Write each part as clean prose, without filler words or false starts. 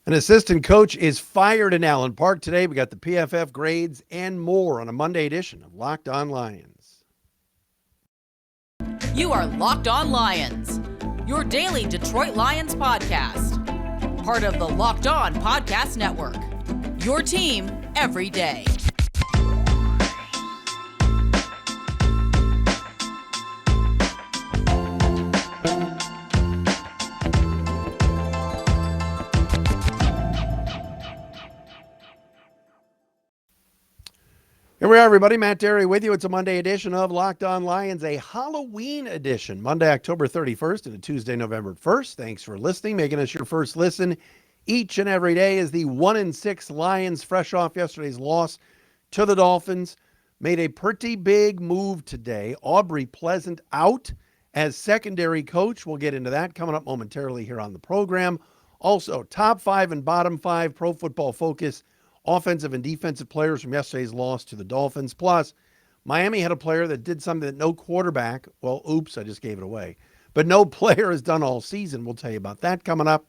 An assistant coach is fired in Allen Park today. We got the PFF grades and more on a Monday edition of Locked On Lions. You are Locked On Lions, your daily Detroit Lions podcast. Part of the Locked On Podcast Network, your team every day. Here we are, everybody. Matt Dery with you. It's a Monday edition of Locked On Lions, a Halloween edition, Monday, October 31st and a Tuesday, November 1st. Thanks for listening, making us your first listen each and every day as the 1-6 Lions, fresh off yesterday's loss to the Dolphins, made a pretty big move today. Aubrey Pleasant out as secondary coach. We'll get into that coming up momentarily here on the program. Also, top 5 and bottom 5 Pro Football Focus offensive and defensive players from yesterday's loss to the Dolphins. Plus, Miami had a player that did something that no quarterback, well, oops, I just gave it away, but no player has done all season. We'll tell you about that coming up.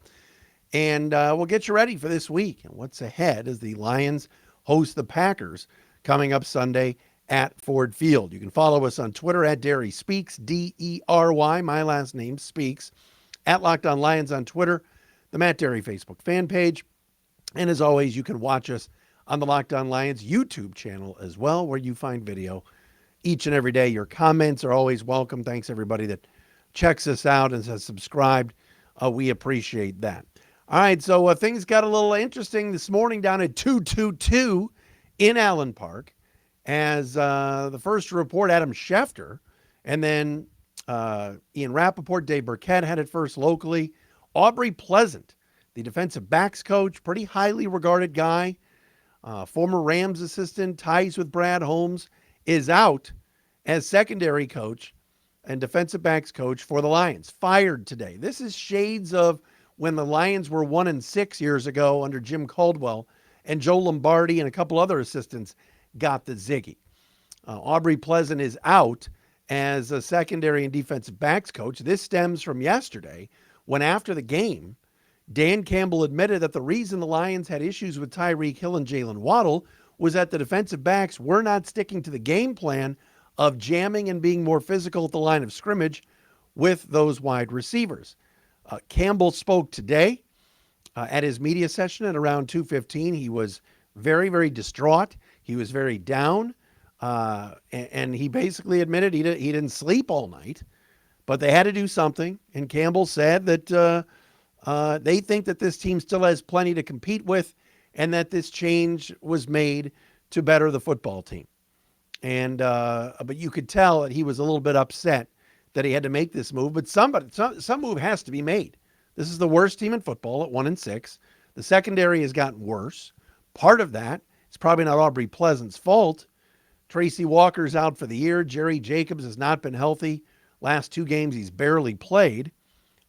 And we'll get you ready for this week and what's ahead as the Lions host the Packers coming up Sunday at Ford Field. You can follow us on Twitter at Dery Speaks, D-E-R-Y, my last name, Speaks, at Locked On Lions on Twitter, the Matt Dery Facebook fan page. And as always, you can watch us on the Locked On Lions YouTube channel as well, where you find video each and every day. Your comments are always welcome. Thanks, everybody that checks us out and has subscribed. We appreciate that. All right, so things got a little interesting this morning down at 222 in Allen Park as the first report, Adam Schefter, and then Ian Rappaport, Dave Burkett had it first locally. Aubrey Pleasant, the defensive backs coach, pretty highly regarded guy, former Rams assistant, ties with Brad Holmes, is out as secondary coach and defensive backs coach for the Lions. Fired today. This is shades of when the Lions were 1-6 years ago under Jim Caldwell and Joe Lombardi and a couple other assistants got the ziggy. Aubrey Pleasant is out as a secondary and defensive backs coach. This stems from yesterday when after the game, Dan Campbell admitted that the reason the Lions had issues with Tyreek Hill and Jalen Waddle was that the defensive backs were not sticking to the game plan of jamming and being more physical at the line of scrimmage with those wide receivers. Campbell spoke today at his media session at around 2:15. He was very, very distraught. He was very down, and he basically admitted he didn't sleep all night, but they had to do something. And Campbell said that they think that this team still has plenty to compete with and that this change was made to better the football team. And but you could tell that he was a little bit upset that he had to make this move. But some move has to be made. This is the worst team in football at 1-6. The secondary has gotten worse. Part of that is probably not Aubrey Pleasant's fault. Tracy Walker's out for the year. Jerry Jacobs has not been healthy. Last 2 games he's barely played.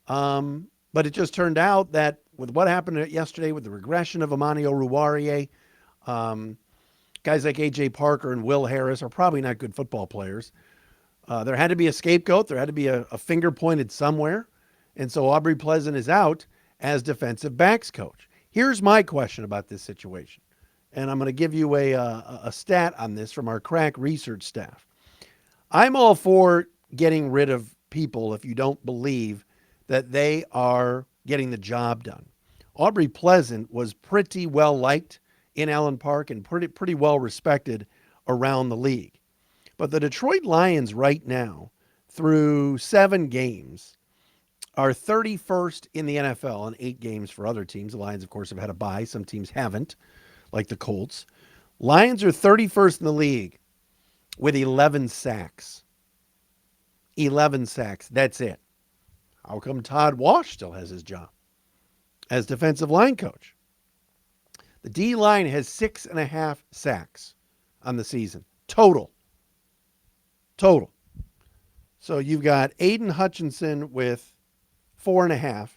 But it just turned out that with what happened yesterday with the regression of Amani Oruwariye, guys like A.J. Parker and Will Harris are probably not good football players. There had to be a scapegoat. There had to be a finger pointed somewhere. And so Aubrey Pleasant is out as defensive backs coach. Here's my question about this situation. And I'm going to give you a stat on this from our crack research staff. I'm all for getting rid of people if you don't believe that they are getting the job done. Aubrey Pleasant was pretty well liked in Allen Park and pretty well respected around the league. But the Detroit Lions right now, through 7 games, are 31st in the NFL in 8 games for other teams. The Lions, of course, have had a bye. Some teams haven't, like the Colts. Lions are 31st in the league with 11 sacks. 11 sacks. That's it. How come Todd Wash still has his job as defensive line coach? The D-line has 6.5 sacks on the season. Total. So you've got Aiden Hutchinson with 4.5,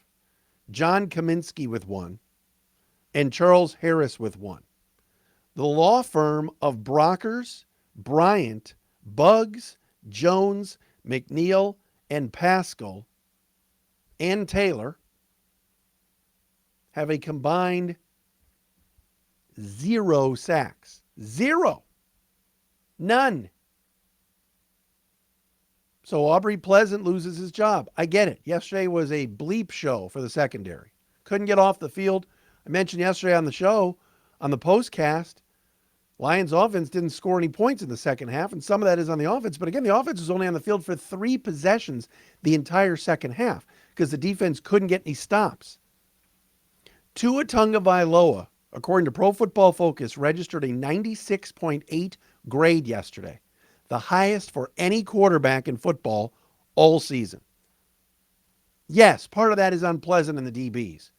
John Kaminsky with 1, and Charles Harris with 1. The law firm of Brockers, Bryant, Buggs, Jones, McNeil, and Pascal and Taylor have a combined 0 sacks. 0. None. So Aubrey Pleasant loses his job. I get it. Yesterday was a bleep show for the secondary. Couldn't get off the field. I mentioned yesterday on the show, on the postcast, Lions offense didn't score any points in the second half, and some of that is on the offense. But again, the offense was only on the field for 3 possessions the entire second half because the defense couldn't get any stops. Tua Tagovailoa, according to Pro Football Focus, registered a 96.8 grade yesterday, the highest for any quarterback in football all season. Yes, part of that is on Pleasant and the DBs.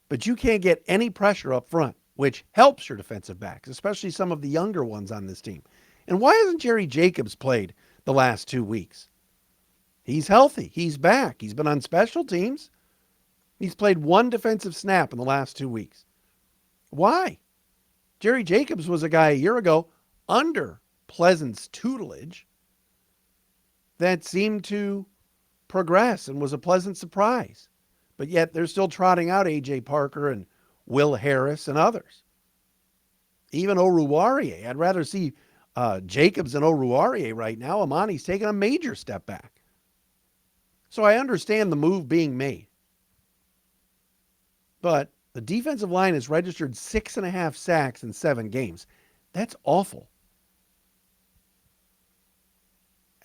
But you can't get any pressure up front, which helps your defensive backs, especially some of the younger ones on this team. And why hasn't Jerry Jacobs played the last 2 weeks? He's healthy. He's back. He's been on special teams. He's played 1 defensive snap in the last 2 weeks. Why? Jerry Jacobs was a guy a year ago under Pleasant's tutelage that seemed to progress and was a pleasant surprise. But yet they're still trotting out A.J. Parker and Will Harris and others. Even Oruwariye. I'd rather see Jacobs than Oruwariye right now. Amani's taking a major step back. So I understand the move being made. But the defensive line has registered 6.5 sacks in 7 games. That's awful.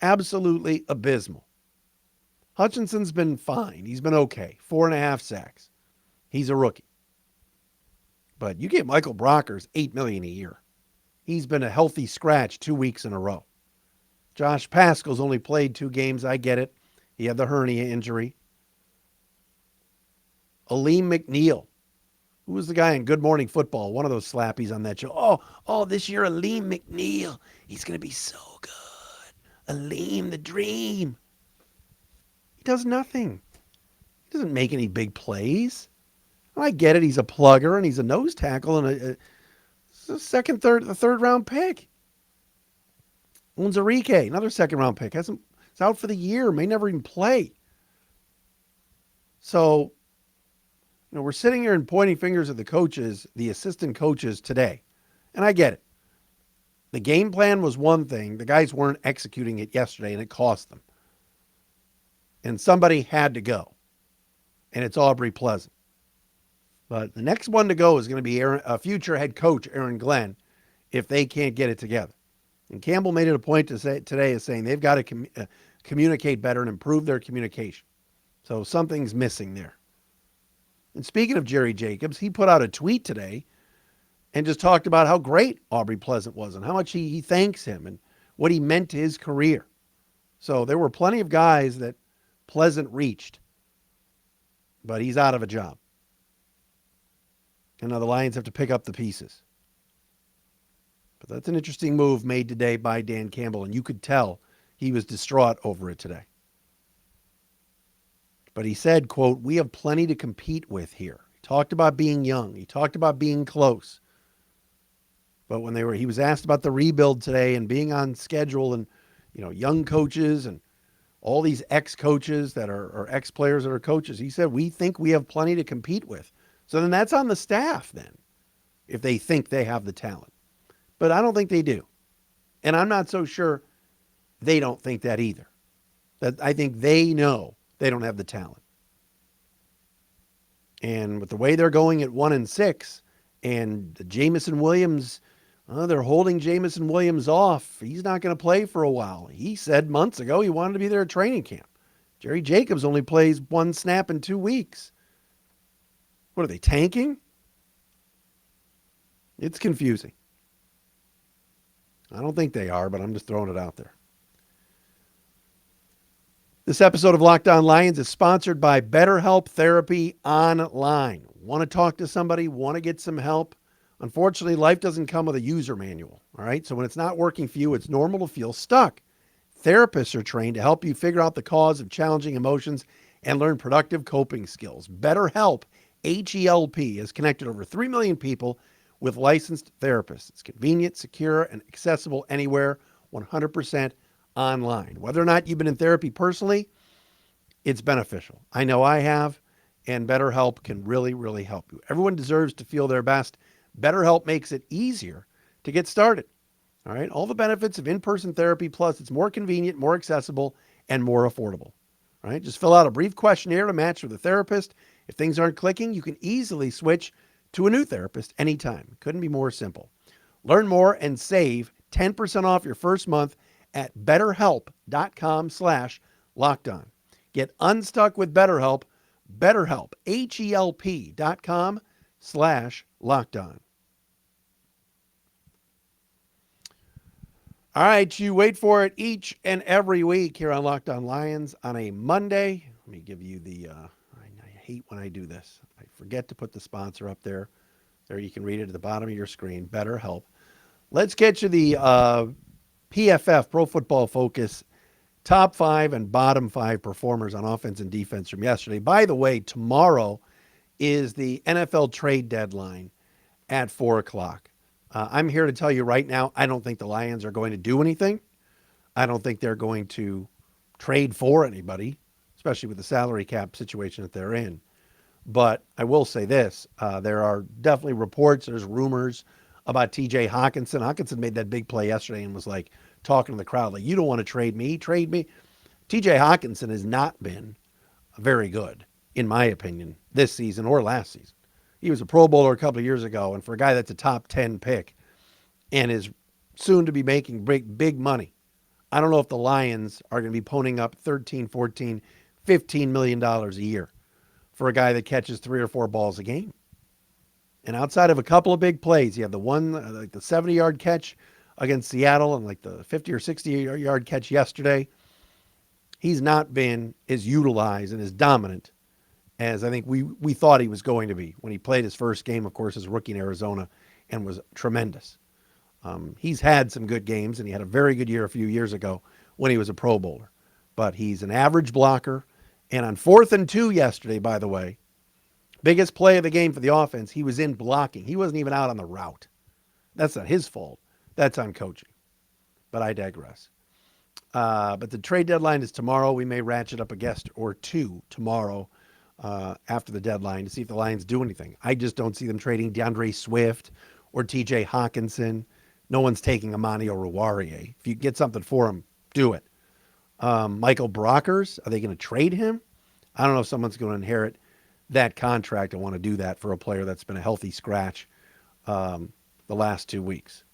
Absolutely abysmal. Hutchinson's been fine. He's been okay. 4.5 sacks. He's a rookie. But you get Michael Brockers $8 million a year. He's been a healthy scratch 2 weeks in a row. Josh Pascal's only played 2 games. I get it. He had the hernia injury. Aleem McNeil. Who was the guy in Good Morning Football? One of those slappies on that show. Oh, this year Aleem McNeil. He's going to be so good. Aleem the Dream. He does nothing. He doesn't make any big plays. I get it. He's a plugger and he's a nose tackle and a third round pick. Unzarike, another second round pick. It's out for the year. May never even play. So, we're sitting here and pointing fingers at the coaches, the assistant coaches today. And I get it. The game plan was one thing. The guys weren't executing it yesterday and it cost them. And somebody had to go. And it's Aubrey Pleasant. But the next one to go is going to be a future head coach, Aaron Glenn, if they can't get it together. And Campbell made it a point to say today is saying they've got to communicate better and improve their communication. So something's missing there. And speaking of Jerry Jacobs, he put out a tweet today and just talked about how great Aubrey Pleasant was and how much he thanks him and what he meant to his career. So there were plenty of guys that Pleasant reached, but he's out of a job. And now the Lions have to pick up the pieces. But that's an interesting move made today by Dan Campbell, and you could tell he was distraught over it today. But he said, quote, "We have plenty to compete with here." He talked about being young. He talked about being close. But when he was asked about the rebuild today and being on schedule and, young coaches and all these ex-coaches that are ex-players that are coaches, he said, "We think we have plenty to compete with." So then that's on the staff then, if they think they have the talent. But I don't think they do. And I'm not so sure they don't think that either. That I think they know they don't have the talent. And with the way they're going at 1-6 and the Jamison Williams, they're holding Jamison Williams off. He's not going to play for a while. He said months ago he wanted to be there at training camp. Jerry Jacobs only plays 1 snap in 2 weeks. What are they, tanking? It's confusing. I don't think they are, but I'm just throwing it out there. This episode of Locked On Lions is sponsored by BetterHelp Therapy Online. Want to talk to somebody? Want to get some help? Unfortunately, life doesn't come with a user manual, all right? So when it's not working for you, it's normal to feel stuck. Therapists are trained to help you figure out the cause of challenging emotions and learn productive coping skills. BetterHelp, H-E-L-P, has connected over 3 million people with licensed therapists. It's convenient, secure, and accessible anywhere, 100% online. Whether or not you've been in therapy personally, it's beneficial. I know I have, and BetterHelp can really, really help you. Everyone deserves to feel their best. BetterHelp makes it easier to get started. All right. All the benefits of in-person therapy, plus it's more convenient, more accessible, and more affordable. All right. Just fill out a brief questionnaire to match with a therapist. If things aren't clicking, you can easily switch to a new therapist anytime. Couldn't be more simple. Learn more and save 10% off your first month at betterhelp.com/lockedon. Get unstuck with BetterHelp. BetterHelp, HELP.com/lockedon. All right, you wait for it each and every week here on Locked On Lions on a Monday. Let me give you the, I hate when I do this. I forget to put the sponsor up there. There you can read it at the bottom of your screen, BetterHelp. Let's get you the PFF, Pro Football Focus, top 5 and bottom 5 performers on offense and defense from yesterday. By the way, tomorrow is the NFL trade deadline at 4 o'clock. I'm here to tell you right now, I don't think the Lions are going to do anything. I don't think they're going to trade for anybody, especially with the salary cap situation that they're in. But I will say this, there are definitely reports, there's rumors about TJ Hawkinson. Hawkinson made that big play yesterday and was like talking to the crowd, like, you don't want to trade me, trade me. TJ Hawkinson has not been very good, in my opinion, this season or last season. He was a Pro Bowler a couple of years ago, and for a guy that's a top 10 pick and is soon to be making big money, I don't know if the Lions are going to be ponying up $13, $14, $15 million a year for a guy that catches 3 or 4 balls a game. And outside of a couple of big plays, you have the one, like the 70-yard catch against Seattle and like the 50 or 60-yard catch yesterday. He's not been as utilized and as dominant as I think we thought he was going to be when he played his first game, of course, as a rookie in Arizona, and was tremendous. He's had some good games, and he had a very good year a few years ago when he was a Pro Bowler. But he's an average blocker. And on 4th and 2 yesterday, by the way, biggest play of the game for the offense, he was in blocking. He wasn't even out on the route. That's not his fault. That's on coaching. But I digress. But the trade deadline is tomorrow. We may ratchet up a guest or two tomorrow after the deadline to see if the Lions do anything. I just don't see them trading DeAndre Swift or TJ Hawkinson. No one's taking Amani Oruwariye. If you get something for him, do it. Michael Brockers, are they going to trade him? I don't know if someone's going to inherit that contract and want to do that for a player that's been a healthy scratch the last 2 weeks.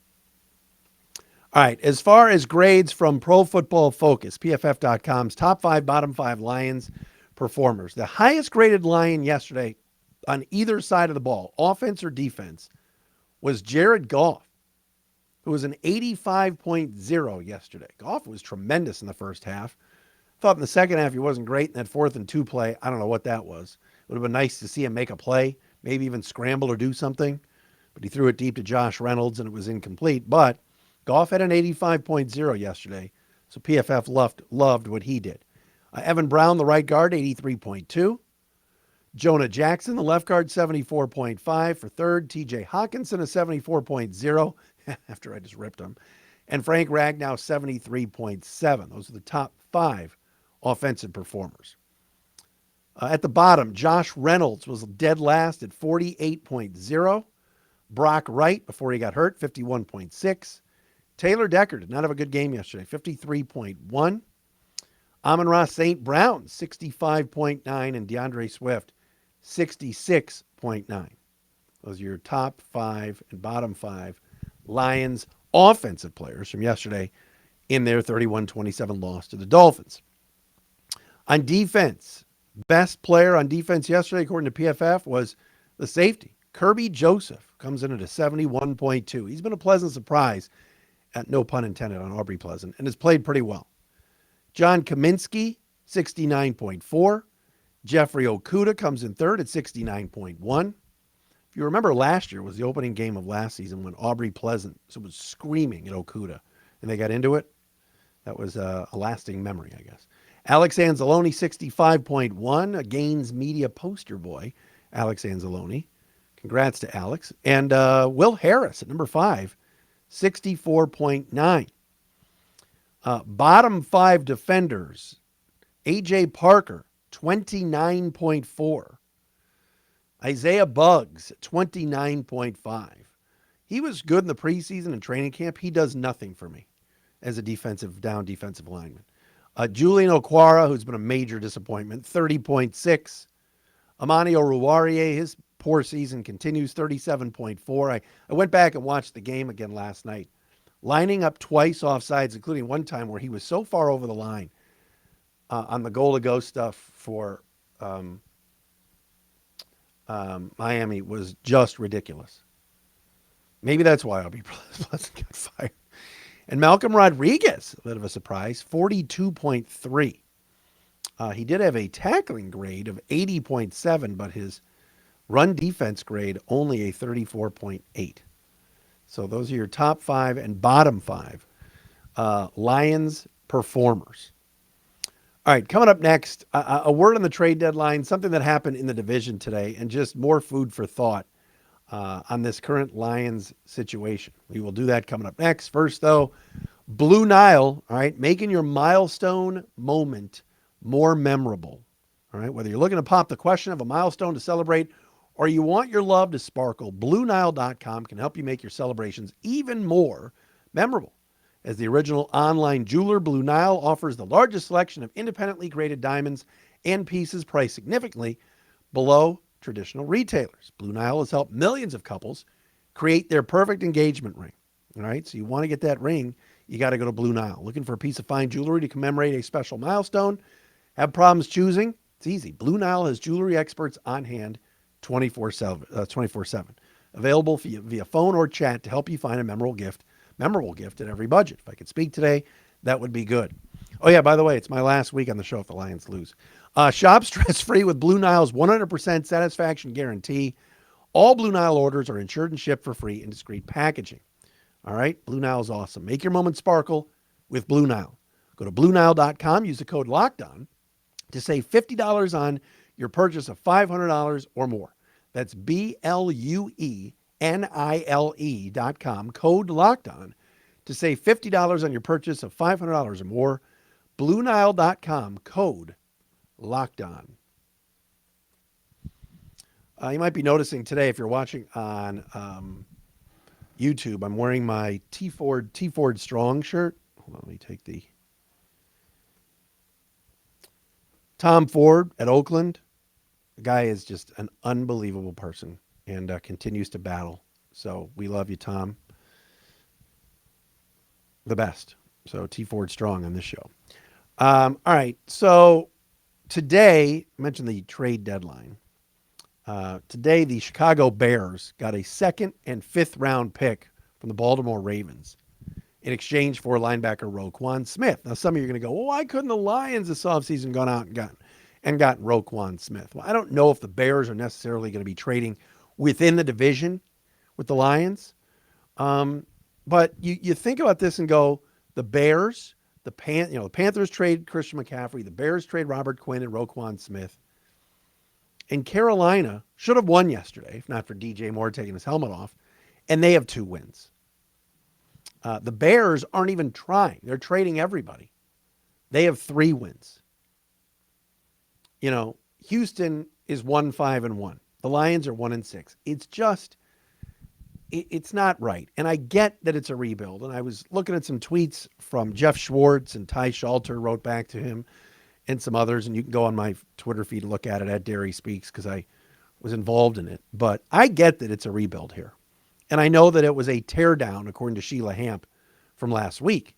All right, as far as grades from Pro Football Focus, PFF.com's top 5, bottom 5 Lions performers. The highest graded Lion yesterday on either side of the ball, offense or defense, was Jared Goff, who was an 85.0 yesterday. Goff was tremendous in the first half. Thought in the second half he wasn't great in that 4th and 2 play. I don't know what that was. It would have been nice to see him make a play, maybe even scramble or do something. But he threw it deep to Josh Reynolds, and it was incomplete. But Goff had an 85.0 yesterday, so PFF loved what he did. Evan Brown, the right guard, 83.2. Jonah Jackson, the left guard, 74.5 for third. TJ Hawkinson, a 74.0 after I just ripped him. And Frank Ragnow, 73.7. Those are the top 5 offensive performers. At the bottom, Josh Reynolds was dead last at 48.0. Brock Wright, before he got hurt, 51.6. Taylor Decker did not have a good game yesterday, 53.1. Amon-Ra St. Brown, 65.9. And DeAndre Swift, 66.9. Those are your top 5 and bottom 5 Lions offensive players from yesterday in their 31-27 loss to the Dolphins. On defense, best player on defense yesterday, according to PFF, was the safety. Kirby Joseph comes in at a 71.2. He's been a pleasant surprise, no pun intended, on Aubrey Pleasant, and has played pretty well. John Kaminsky, 69.4. Jeffrey Okudah comes in third at 69.1. If you remember, last year was the opening game of last season when Aubrey Pleasant was screaming at Okudah, and they got into it. That was a lasting memory, I guess. Alex Anzalone, 65.1, a Gaines Media poster boy, Alex Anzalone. Congrats to Alex. And Will Harris at number 5, 64.9. Bottom 5 defenders, A.J. Parker, 29.4. Isaiah Buggs, 29.5. He was good in the preseason and training camp. He does nothing for me as a defensive lineman. Julian Okwara, who's been a major disappointment, 30.6. Amani Oruwariye, his poor season continues, 37.4. I went back and watched the game again last night, lining up twice offsides, including one time where he was so far over the line on the goal-to-go stuff for Miami was just ridiculous. Maybe that's why Aubrey Pleasant got fired. And Malcolm Rodriguez, a bit of a surprise, 42.3. He did have a tackling grade of 80.7, but his run defense grade only a 34.8. So those are your top 5 and bottom 5 Lions performers. All right, coming up next, a word on the trade deadline, something that happened in the division today, and just more food for thought on this current Lions situation. We will do that coming up next. First, though, BlueNile, all right, making your milestone moment more memorable. All right, whether you're looking to pop the question of a milestone to celebrate or you want your love to sparkle, BlueNile.com can help you make your celebrations even more memorable. As the original online jeweler, Blue Nile offers the largest selection of independently graded diamonds and pieces priced significantly below traditional retailers. Blue Nile has helped millions of couples create their perfect engagement ring. All right, so you want to get that ring, you got to go to Blue Nile. Looking for a piece of fine jewelry to commemorate a special milestone? Have problems choosing? It's easy. Blue Nile has jewelry experts on hand 24/7. Available via phone or chat to help you find a memorable gift at every budget. If I could speak today, that would be good. Oh, yeah, by the way, it's my last week on the show if the Lions lose. Shop stress-free with Blue Nile's 100% satisfaction guarantee. All Blue Nile orders are insured and shipped for free in discreet packaging. All right, Blue Nile is awesome. Make your moment sparkle with Blue Nile. Go to BlueNile.com, use the code LOCKEDON to save $50 on your purchase of $500 or more. That's BlueNile.com, code LOCKEDON to save $50 on your purchase of $500 or more. BlueNile.com, code LOCKEDON. You might be noticing today, if you're watching on YouTube, I'm wearing my T Ford Strong shirt. Hold on, let me take the Tom Ford at Oakland. The guy is just an unbelievable person and continues to battle. So we love you, Tom. The best. So T Ford Strong on this show. All right. So today, I mentioned the trade deadline. Today, the Chicago Bears got a 2nd and 5th round pick from the Baltimore Ravens in exchange for linebacker Roquan Smith. Now, some of you are going to go, well, why couldn't the Lions this offseason gone out and gotten Roquan Smith? Well, I don't know if the Bears are necessarily going to be trading within the division with the Lions. But you think about this and go, the Bears, the Panthers trade Christian McCaffrey, the Bears trade Robert Quinn and Roquan Smith. And Carolina should have won yesterday, if not for DJ Moore taking his helmet off, and they have 2 wins. The Bears aren't even trying. They're trading everybody. They have 3 wins. Houston is 1-5-1. The Lions are 1-6. It's just, it's not right. And I get that it's a rebuild. And I was looking at some tweets from Jeff Schwartz, and Ty Shalter wrote back to him and some others. And you can go on my Twitter feed and look at it at Dery Speaks because I was involved in it. But I get that it's a rebuild here. And I know that it was a teardown, according to Sheila Hamp, from last week.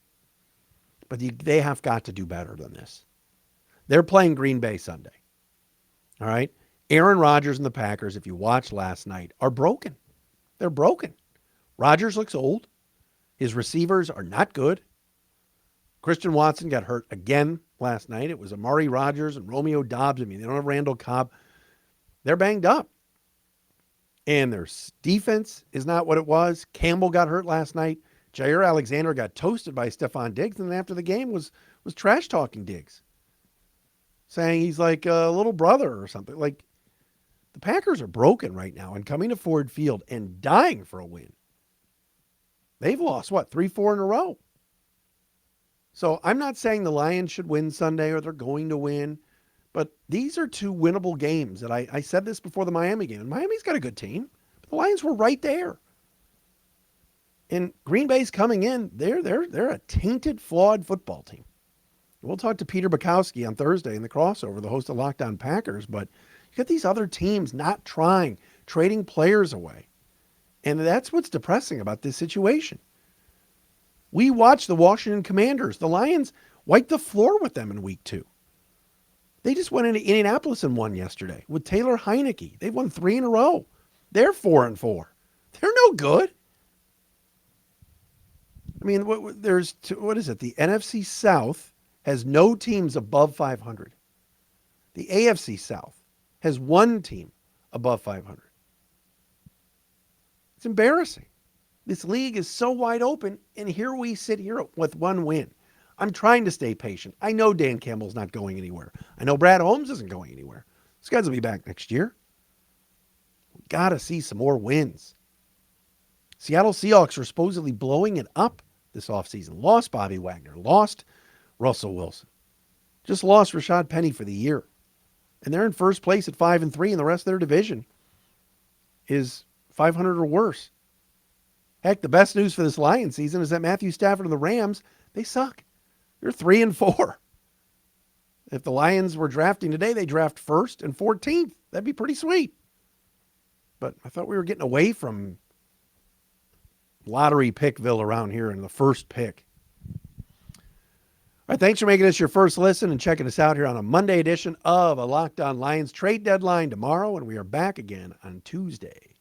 But they have got to do better than this. They're playing Green Bay Sunday. All right? Aaron Rodgers and the Packers, if you watched last night, are broken. They're broken. Rodgers looks old. His receivers are not good. Christian Watson got hurt again last night. It was Amari Rodgers and Romeo Doubs. I mean, they don't have Randall Cobb. They're banged up. And their defense is not what it was. Campbell got hurt last night. Jair Alexander got toasted by Stephon Diggs, and then after the game was trash-talking Diggs, saying he's like a little brother or something. Like, the Packers are broken right now and coming to Ford Field and dying for a win. They've lost, 3-4 in a row. So I'm not saying the Lions should win Sunday or they're going to win, But these are two winnable games. And I said this before the Miami game. And Miami's got a good team. The Lions were right there. And Green Bay's coming in. They're a tainted, flawed football team. We'll talk to Peter Bukowski on Thursday in the crossover, the host of Locked On Packers. But you got these other teams not trying, trading players away. And that's what's depressing about this situation. We watched the Washington Commanders. The Lions wiped the floor with them in week 2. They just went into Indianapolis and won yesterday with Taylor Heineke. They've won 3 in a row. They're 4-4. They're no good. I mean, what is it? The NFC South has no teams above 500. The AFC South has one team above 500. It's embarrassing. This league is so wide open, and here we sit here with one win. I'm trying to stay patient. I know Dan Campbell's not going anywhere. I know Brad Holmes isn't going anywhere. These guys will be back next year. We've got to see some more wins. Seattle Seahawks are supposedly blowing it up this offseason. Lost Bobby Wagner. Lost Russell Wilson. Just lost Rashad Penny for the year. And they're in first place at 5-3, and the rest of their division is 500 or worse. Heck, the best news for this Lions season is that Matthew Stafford and the Rams, they suck. They're 3-4. If the Lions were drafting today, they draft 1st and 14th. That'd be pretty sweet. But I thought we were getting away from lottery pickville around here in the first pick. All right, thanks for making this your first listen and checking us out here on a Monday edition of a Locked On Lions trade deadline tomorrow, and we are back again on Tuesday.